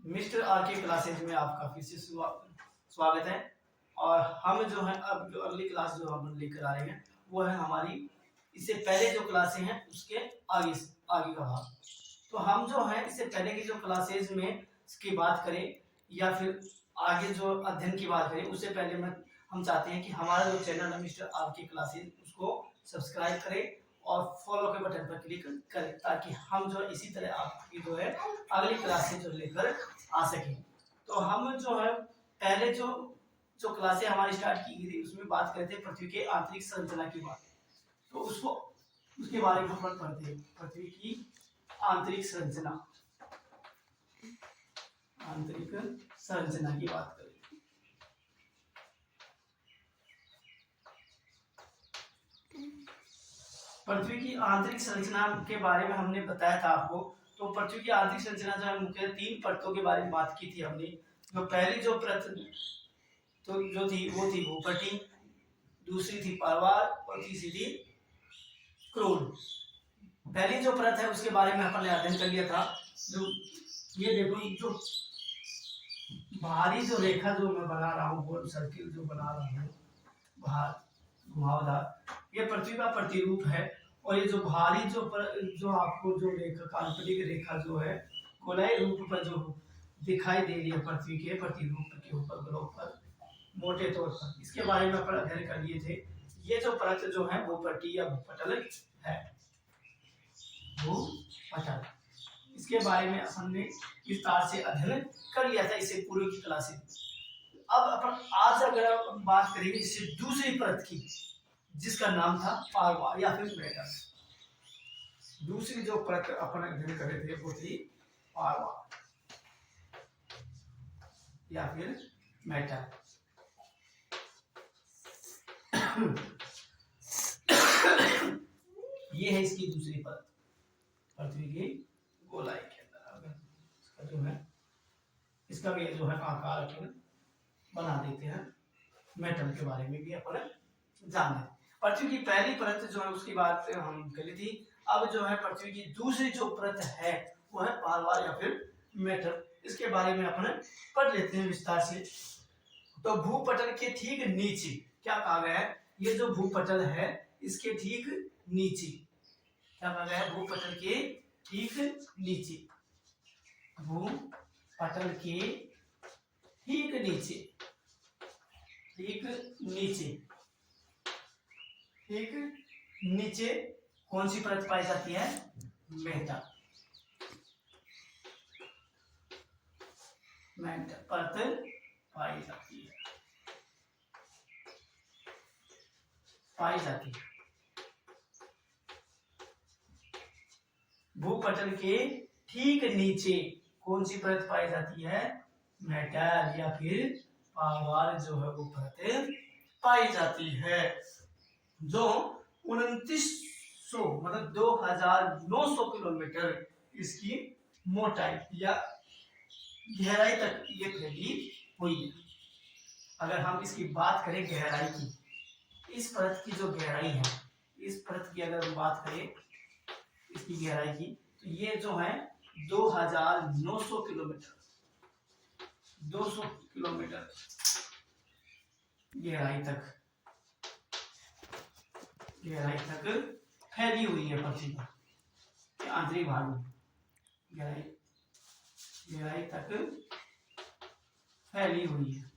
Mister are के classes में आपका फिर से स्वागत है। और हम जो है अब जो अगली क्लास जो हम लेकर आ रहे हैं वो है हमारी इससे पहले जो क्लासें हैं उसके आगे आगे का भाग। तो हम जो है इससे पहले की जो क्लासेज में इसकी बात करें या फिर आगे जो अध्ययन की बात करें उससे पहले हम चाहते हैं कि हमारा जो चैनल है मिस्टर आर के क्लासेज उसको सब्सक्राइब करें और फॉलो के बटन पर क्लिक करें ताकि हम जो इसी तरह आपकी जो है अगली क्लासेज जो लेकर आ सकें। तो हम जो है पहले जो जो क्लासें हमारी स्टार्ट की गई थी उसमें बात करते थे पृथ्वी के आंतरिक संरचना की बात। तो उसको उसके बारे में हम पढ़ते हैं पृथ्वी की आंतरिक संरचना की बात करें। पृथ्वी की आंतरिक संरचना के बारे में हमने बताया था आपको। तो पृथ्वी की आंतरिक संरचना जो है मुख्य 3 परतों के बारे में बात की थी हमने। जो पहली जो परत तो जो थी वो थी भूपटल, दूसरी थी पारवार और तीसरी थी क्रोल। पहली जो परत है उसके बारे में अपन ने अध्ययन कर लिया था। जो ये देखो जो बाहरी जो रेखा जो मैं बना रहा हूँ गोल सर्किल जो बना रहा हूँ बाहर घुमावदार, ये पृथ्वी का प्रतिरूप है। और ये जो बाहरी जो आपको जो रेखा काल्पनिक रेखा जो है गोलाई रूप पर जो दिखाई दे रही है पृथ्वी के प्रतिरूप के ऊपर ग्लोब पर मोटे तौर पर, इसके बारे में अपन अध्ययन कर लिए थे। ये जो परत जो है भूपटल या भूपटल है, भूपटल, इसके बारे में अपन ने विस्तार से अध्ययन कर लिया था इससे पूर्व की क्लास में। अब अपन आज अगर बात करेंगे इससे दूसरी परत की जिसका नाम था पारवा या फिर मेटल। दूसरी जो परत अपन अध्ययन कर रहे थे वो थी पारवा या फिर मेटल। ये है इसकी दूसरी परत पृथ्वी की गोलाई के अंदर। अगर इसका जो है इसका भी जो है आकार अपन बना देते हैं। मेटल के बारे में भी अपन जान लें। पृथ्वी की पहली परत जो है उसकी बात हम कर ली थी। अब जो है पृथ्वी की दूसरी जो परत है वो है पारवा या फिर मेटल। इसके बारे में अपन पढ़ लेते हैं विस्तार से। तो भूपटल के ठीक नीचे क्या कहा गया है, ये जो भूपटल है इसके ठीक नीचे क्या कहा गया है, भूपटल के ठीक नीचे, भूपटल के ठीक नीचे, ठीक नीचे, ठीक नीचे कौन सी परत पाई जाती है, मेटल, मेटल परत पाई जाती है, पाई जाती है। भूपटल के ठीक नीचे कौन सी परत पाई जाती है, मेटल या फिर पारवार जो है वो परत पाई जाती है, जो 2900 मतलब 2900 किलोमीटर इसकी मोटाई या गहराई तक ये फैली हुई है। अगर हम इसकी बात करें गहराई की, इस परत की जो गहराई है, इस परत की अगर हम बात करें इसकी गहराई की, तो ये जो है 2900 किलोमीटर, 200 किलोमीटर गहराई तक फैली हुई है पृथ्वी के आंतरिक भाग में, गहराई तक फैली हुई है।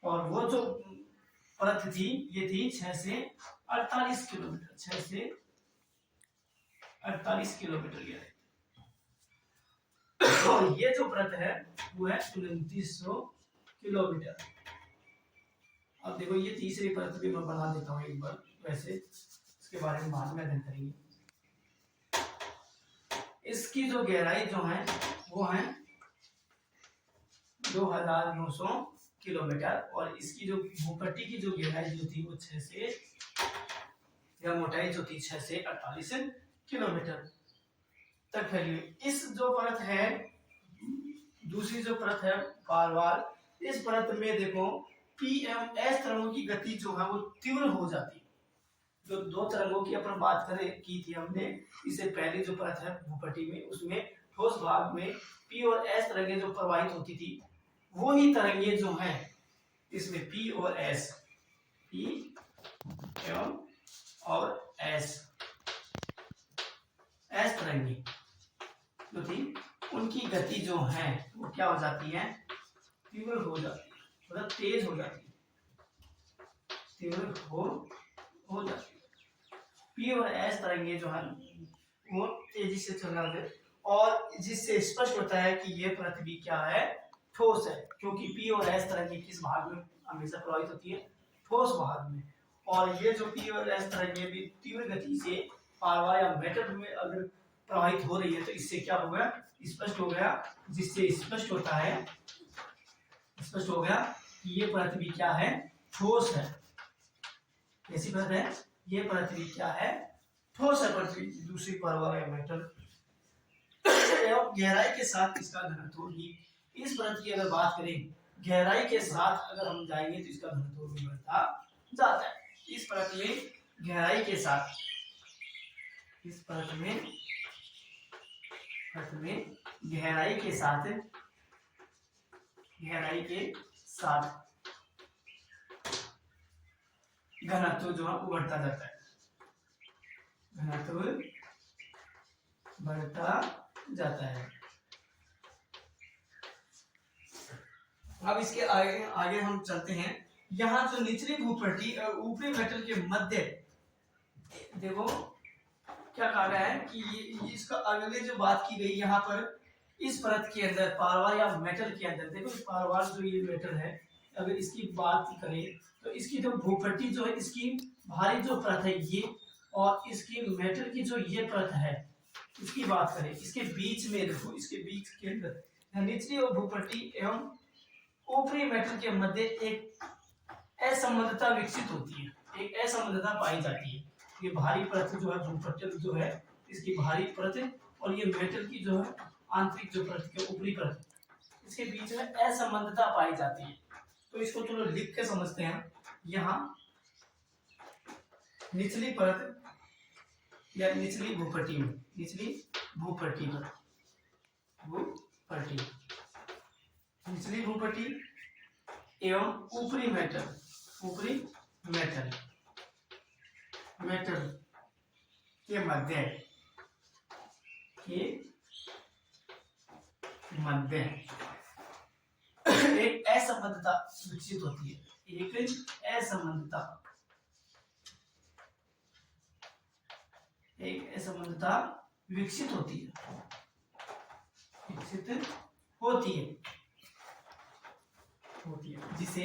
और वो जो परत थी ये थी 6 से 48 किलोमीटर, 6 से 48 किलोमीटर गहराई। और ये जो परत है वो है 2900 किलोमीटर। अब देखो ये तीसरी परत भी मैं बना देता हूँ एक बार, वैसे इसके बारे में बाद में अध्ययन करेंगे। इसकी जो गहराई जो है वो है 2900 किलोमीटर और इसकी जो भूपट्टी की जो गहराई जो थी वो 6 से या मोटाई जो थी 6 से 48 किलोमीटर तक फैली हुई। इस जो परत है दूसरी जो परत है पारवार, इस परत में देखो पीएमएस तरंगों की गति जो है वो तीव्र हो जाती है। जो दो तरंगों की अपन बात करें की थी हमने, इससे पहले जो परत है भूपट्टी में, उसमें ठोस भाग में P और S तरंगें जो प्रवाहित होती थी, वो ही तरंगें जो हैं इसमें P और S, P एवं और S तरंगें जो थी, उनकी गति जो है वो क्या हो जाती है, तीव्र हो जाती है, मतलब तेज हो जाती है, तीव्र हो जाती है। P और S तरंगे जो है वो तेजी से चलना है, और जिससे स्पष्ट होता है कि ये पृथ्वी क्या है, ठोस है, क्योंकि P और S तरंगे किस भाग में हमेशा प्रभावित होती है, ठोस भाग में। और ये जो P और S तरंगे भी तीव्र गति से पारवा या मेटल में अगर प्रभावित हो रही है, तो इससे क्या हो गया, स्पष्ट हो गया, जिससे स्पष्ट होता है, स्पष्ट हो गया कि ये पृथ्वी क्या है, ठोस है। कैसी पृथ्वी है, ये पृथ्वी क्या है, ठोस है पृथ्वी, दूसरी परवा या मेटल। एवं गहराई के साथ इसका घनत्व भी, इस परत की अगर बात करें, गहराई के साथ अगर हम जाएंगे तो इसका घनत्व भी बढ़ता जाता है। इस परत में गहराई के साथ, इस परत में गहराई के साथ घनत्व जो है बढ़ता जाता है, घनत्व बढ़ता जाता है। अब इसके आगे हम चलते हैं। यहाँ जो निचली भूपट्टी और ऊपरी मेटल के मध्य, देखो क्या कहा गया है कि ये इसका अगले जो बात की गई यहाँ पर, इस परत के अंदर पारवा या मेटल के अंदर, देखो इस पारवा जो ये मेटल है, अगर इसकी बात करें तो इसकी जो भूपट्टी जो है, इसकी भारी जो परत है ये, और इसकी मेटल की जो ये परत है, इसकी बात करें, इसके बीच में देखो, इसके बीच के अंदर निचली और भूपट्टी एवं ऊपरी मेटल के मध्य एक असंबद्धता विकसित होती है, एक असंबद्धता पाई जाती है। ये भारी परत जो है, भूपट्टी जो है, इसकी भारी परत और ये मेटल की जो है आंतरिक जो परत है, ऊपरी परत, इसके बीच में असंबद्धता पाई जाती है। तो इसको थोड़ा लिख के समझते हैं। यहाँ निचली परत या निचली भूपट्टी में, निचली भूपट्टी पर, भूपट्टी, निचली भूपट्टी एवं ऊपरी मेटल, ऊपरी मेटल, मेटल के मध्य, एक असंबद्धता विकसित होती है, एक असंबद्धता विकसित होती है, जिसे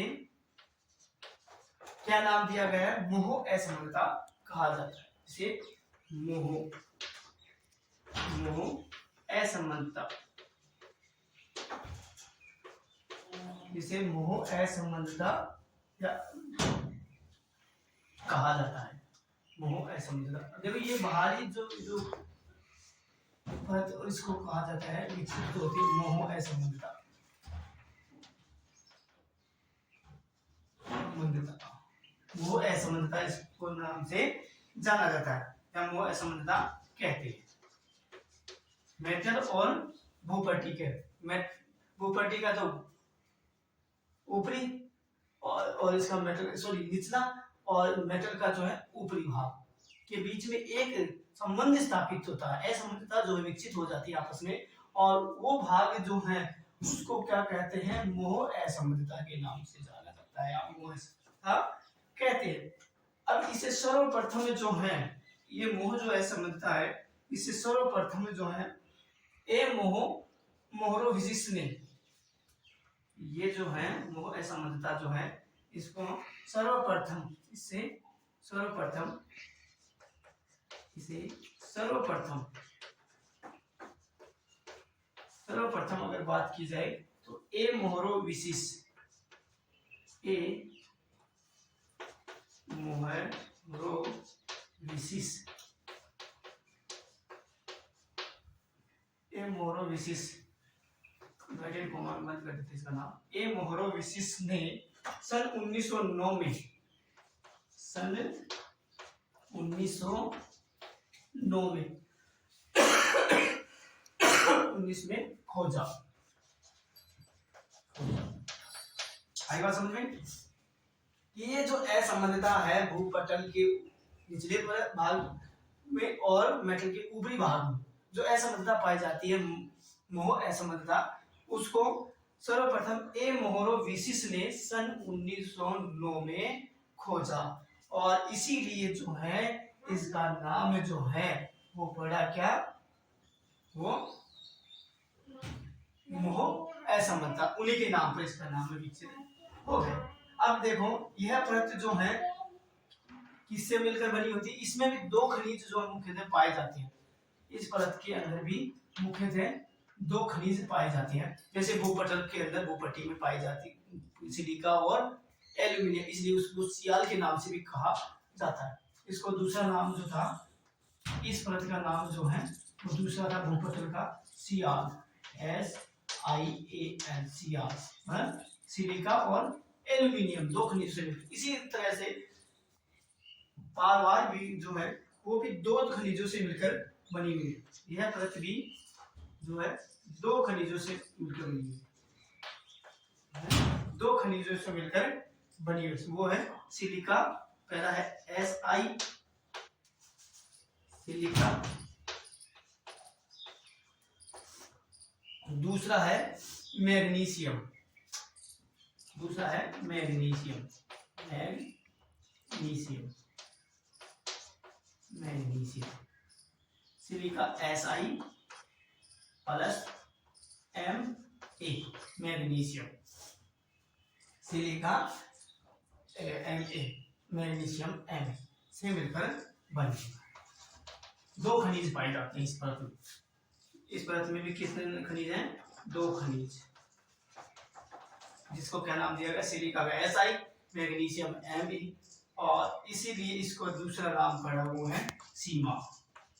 क्या नाम दिया गया है, मोह असंबद्धता कहा जाता है। जिसे मोह असंबद्धता, जिसे मोह असंबद्धता कहा जाता है, मोह असंबद्धता। देखो ये बाहरी जो परत, इसको कहा जाता है विकसित होती है मोह असंबद्धता, मोह असंबद्धता इसको नाम से जाना जाता है, या मोह असंबद्धता कहते हैं। मेटल और भूपट्टी के, भूपट्टी का तो ऊपरी और इसका मेटल, सॉरी निचला और मेटल का जो है ऊपरी भाग के बीच में एक संबंध स्थापित होता है, असंबद्धता जो विकसित हो जाती है आपस में, और वो भाग जो है उसको क्या कहते हैं, मोह असंबद्धता के नाम से जाना जाता है, या मोह असंबद्धता कहते हैं। अब इसे सर्वप्रथम जो है, ये मोह जो असंबद्धता है, इसे सर्वप्रथम जो है मोहरोविसिस ने, ये जो है मोह असंबद्धता जो है, इसको सर्वप्रथम, सर्वप्रथम अगर बात की जाए तो मोहरोविसिस बंद कर देते इसका नाम, मोहरोविसिस ने सन 1909 में, सन 1909 में 19 में खोजा। आई बात समझ में? ये जो असमानता है भूपटल के निचले भाग में और मेटल के ऊपरी भाग में जो असमानता पाई जाती है, मोह असमानता, उसको सर्वप्रथम ए मोहरोविसिस ने सन 1909 में खोजा और इसीलिए जो है इसका नाम जो है वो पड़ा क्या, वो मोह असमानता, उन्हीं के नाम पर इसका नाम विकसित हो गया। अब देखो यह परत जो है किससे मिलकर बनी होती है, इसमें भी दो खनिज जो मुख्यतः पाए जाते हैं। इस परत के अंदर भी मुख्यतः दो खनिज पाए जाते हैं, जैसे भूपटल के अंदर भूपट्टी में पाई जाती सिलिका और एल्यूमिनियम, इसलिए उसको सियाल के नाम से भी कहा जाता है। इसको दूसरा नाम जो था, इस परत का नाम जो है वो दूसरा था भूपटल का सियाल, SiAl, सियाल, सिलिका और एल्यूमिनियम दो खनिज से मिलकर। इसी तरह से पारवार भी जो है वो भी दो खनिजों से मिलकर बनी हुई है। यह परत भी जो है दो खनिजों से मिलकर बनी है, दो खनिजों से मिलकर बनी हुई, वो है सिलिका, पहला है Si सिलिका, दूसरा है मैग्नीशियम, दूसरा है magnesium, magnesium, silica Si plus Ma, magnesium, silica Ma, magnesium M से मिलकर बनी। दो खनिज पाए जाते हैं इस परत में। इस परत में भी कितने खनिज हैं, दो खनिज, जिसको क्या नाम दिया गया, सिलिका का Si, मैग्नीशियम Ma, और इसीलिए इसको दूसरा नाम पड़ा वो है सीमा,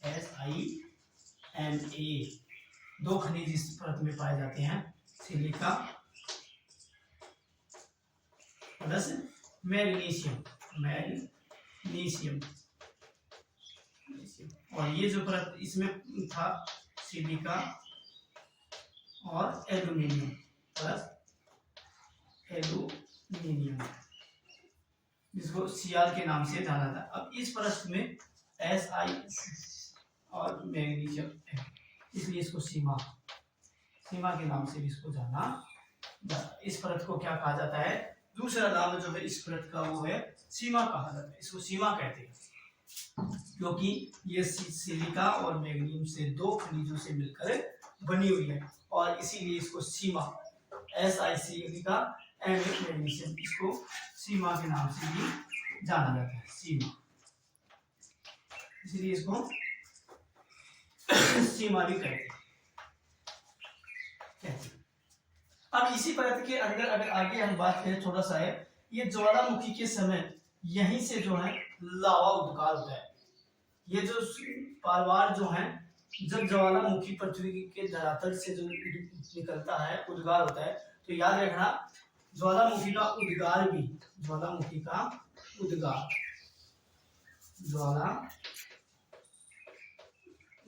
SiMa। दो खनिज इस परत में पाए जाते हैं, सिलिका प्लस मैग्नीशियम, और ये जो परत इसमें था सिलिका और एल्यूमिनियम प्लस एल्यूमिनियम, जिसको सियाल के नाम से जाना था। अब इस परत में Si और मैग्नीशियम है, इसलिए इसको सीमा के नाम से भी इसको जाना जाता। इस परत को क्या कहा जाता है, दूसरा नाम जो है इस परत का वो है सीमा कहा जाता है। इसको सीमा कहते हैं क्योंकि ये सिलिका और मैग्नीशियम से दो खनिजों से मिलकर बनी हुई है, और इसीलिए इसको सीमा, Si सिलिका M मैग्नीशियम, इसको सीमा के नाम से भी जाना जाता है, सीमा, इसलिए इसको सीमा भी कहते हैं। अब इसी परत के अंदर अगर आगे हम बात करें थोड़ा सा है, ये ज्वालामुखी के समय यहीं से जो है लावा उद्गार होता है। ये जो पारवार जो है, जब ज्वालामुखी पृथ्वी के धरातल से जो निकलता है, उद्गार होता है, तो याद रखना ज्वालामुखी का उद्गार भी, ज्वालामुखी का उद्गार,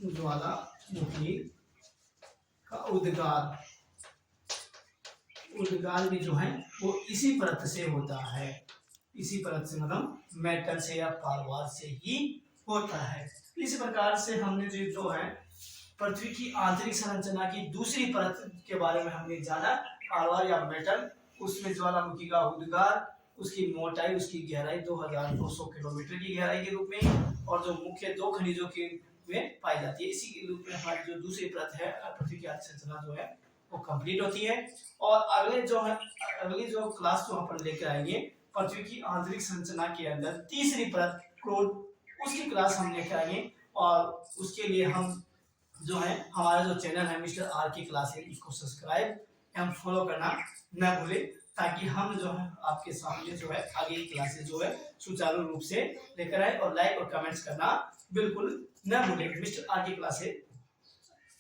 ज्वालामुखी का उद्गार भी जो है वो इसी परत से होता है, इसी परत से, मतलब मेटल से या पारवार से ही होता है। इस प्रकार से हमने जो है पृथ्वी की आंतरिक संरचना की दूसरी परत के बारे में हमने जाना, पारवार या मेटल, उसमें ज्वालामुखी का उद्गार, उसकी मोटाई, उसकी गहराई 2200 किलोमीटर की गहराई के रूप में, और जो मुख्य दो खनिजों के में पाई जाती है। इसी के रूप में हमारी जो दूसरी परत है पृथ्वी की आंतरिक संरचना जो है वो कंप्लीट होती है। और अगली जो क्लास जो अपन लेकर आएंगे पृथ्वी की आंतरिक संरचना के अंदर तीसरी परत क्रोड, उसकी क्लास हम लेकर आएंगे। और उसके लिए हम जो है हमारा जो चैनल है मिस्टर आर की क्लासेस, उसको सब्सक्राइब एवं फॉलो करना न भूलें, ताकि हम जो है आपके सामने जो है आगे की क्लासेस जो है सुचारू रूप से लेकर आए। और लाइक और कमेंट्स करना बिल्कुल न भूलें। मिस्टर आर की क्लासेस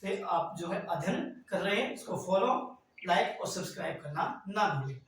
से आप जो है अध्ययन कर रहे हैं, इसको फॉलो, लाइक और सब्सक्राइब करना ना भूलें।